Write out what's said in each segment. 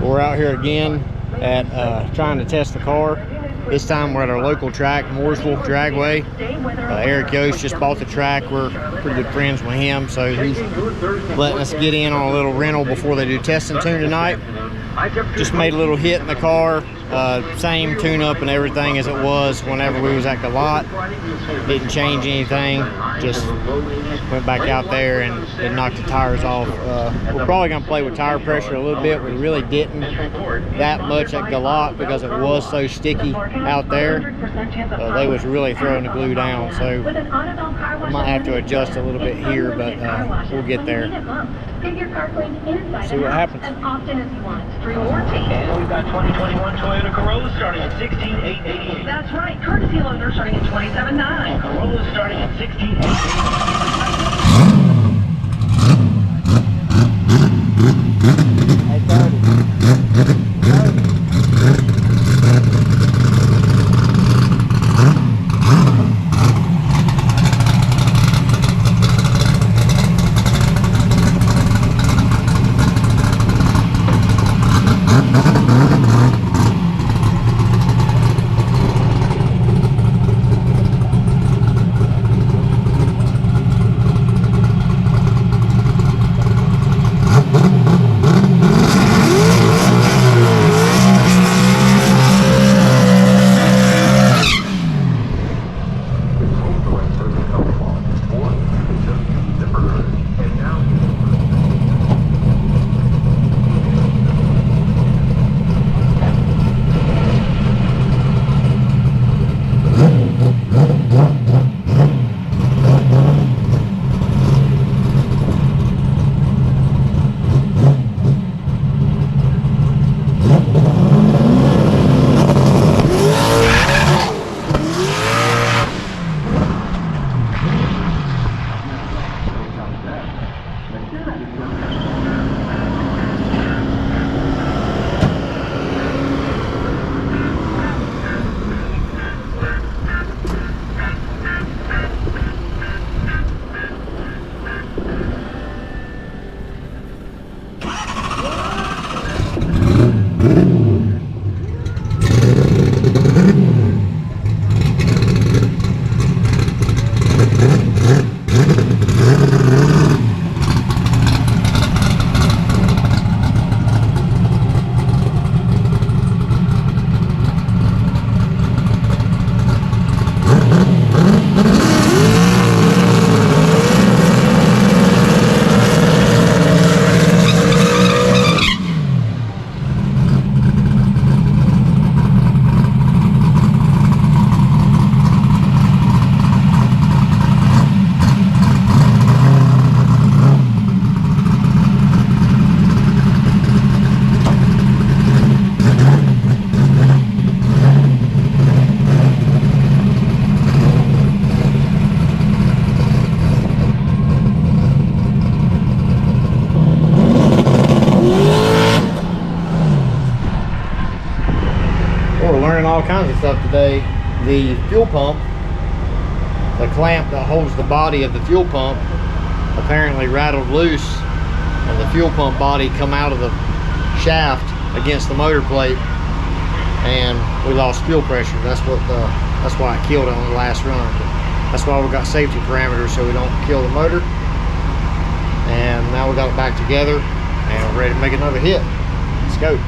We're out here again at trying to test the car. This time we're at our local track, Mooresville Dragway. Eric Yost just bought the track. We're pretty good friends with him, so he's letting us get in on a little rental before they do test and tune tonight. Just made a little hit in the car. Same tune-up and everything as it was whenever we was at the lot. Didn't change anything. Just went back out there and knocked the tires off. We're probably going to play with tire pressure a little bit. We really didn't that much at Galot because it was so sticky out there. They was really throwing the glue down, so I might have to adjust a little bit here, but we'll get there. See what happens. And we've got 2021 Toyota Corolla starting at $16,888. That's right. Courtesy loaner starting at $27,900. Corolla starting at all kinds of stuff today. The fuel pump, the clamp that holds the body of the fuel pump, apparently rattled loose, and the fuel pump body come out of the shaft against the motor plate, and we lost fuel pressure. That's why it killed it on the last run. That's why we got safety parameters so we don't kill the motor. And now we got it back together and we're ready to make another hit. Let's go.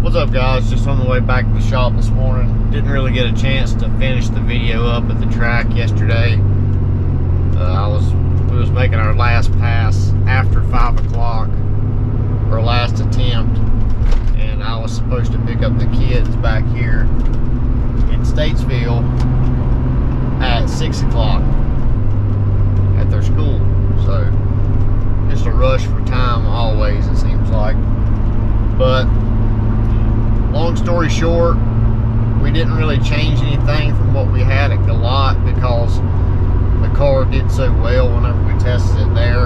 What's up, guys? Just on the way back to the shop this morning. Didn't really get a chance to finish the video up at the track yesterday. We was making our last pass after 5 o'clock, our last attempt, and I was supposed to pick up the kids back here in Statesville at 6 o'clock at their school. So just a rush for time always, it seems like. But long story short, we didn't really change anything from what we had at Galot because the car did so well whenever we tested it there.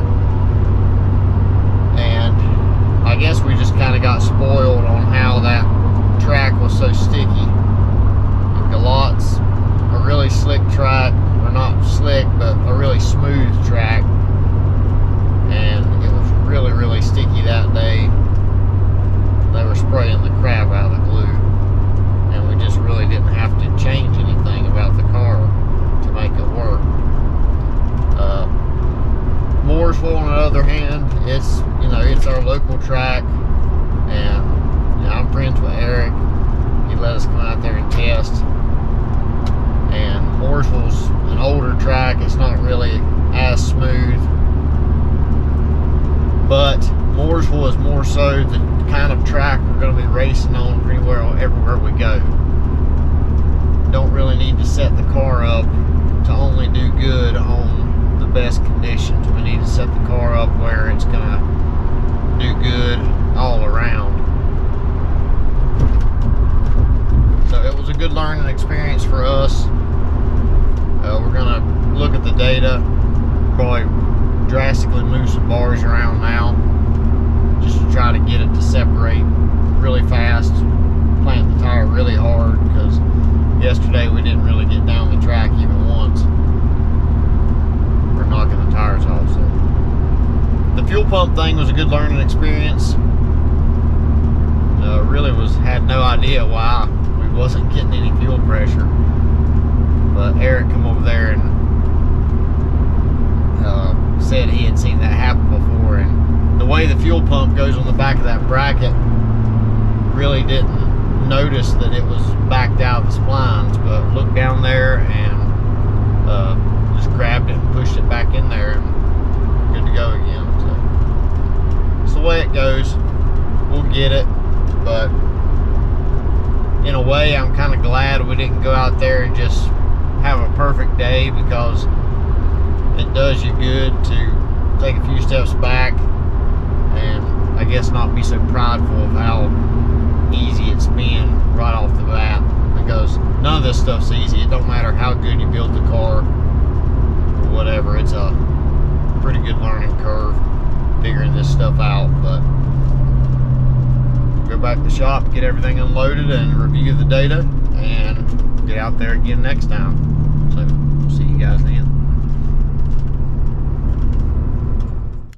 And I guess we just kind of got spoiled on how that track was so sticky. And Galot's a really slick track, or not slick, but a really smooth track. And it was really, really sticky that day. They were spraying the crap out of the glue, and we just really didn't have to change anything about the car to make it work. Mooresville, on the other hand, it's our local track, and I'm friends with Eric. He let us come out there and test. And Mooresville's an older track; it's not really as smooth, but Mooresville is more so the kind of track we're going to be racing on everywhere we go. Don't really need to set the car up to only do good on the best conditions. We need to set the car up where it's going to do good all around. So it was a good learning experience for us. We're going to look at the data, probably drastically move some bars around now, just to try to get it to separate really fast, plant the tire really hard, because yesterday we didn't really get down the track even once for knocking the tires off. So the fuel pump thing was a good learning experience. Really had no idea why we wasn't getting any fuel pressure, but Eric come over there and said he had seen that happen before, and the way the fuel pump goes on the back of that bracket, really didn't notice that it was backed out of the splines, but looked down there and just grabbed it and pushed it back in there, and good to go again. So it's the way it goes. We'll get it, but in a way I'm kind of glad we didn't go out there and just have a perfect day, because it does you good to take a few steps back and I guess not be so prideful of how easy it's been right off the bat, because none of this stuff's easy. It don't matter how good you build the car or whatever. It's a pretty good learning curve figuring this stuff out. But go back to the shop, get everything unloaded and review the data, and get out there again next time. So see you guys then.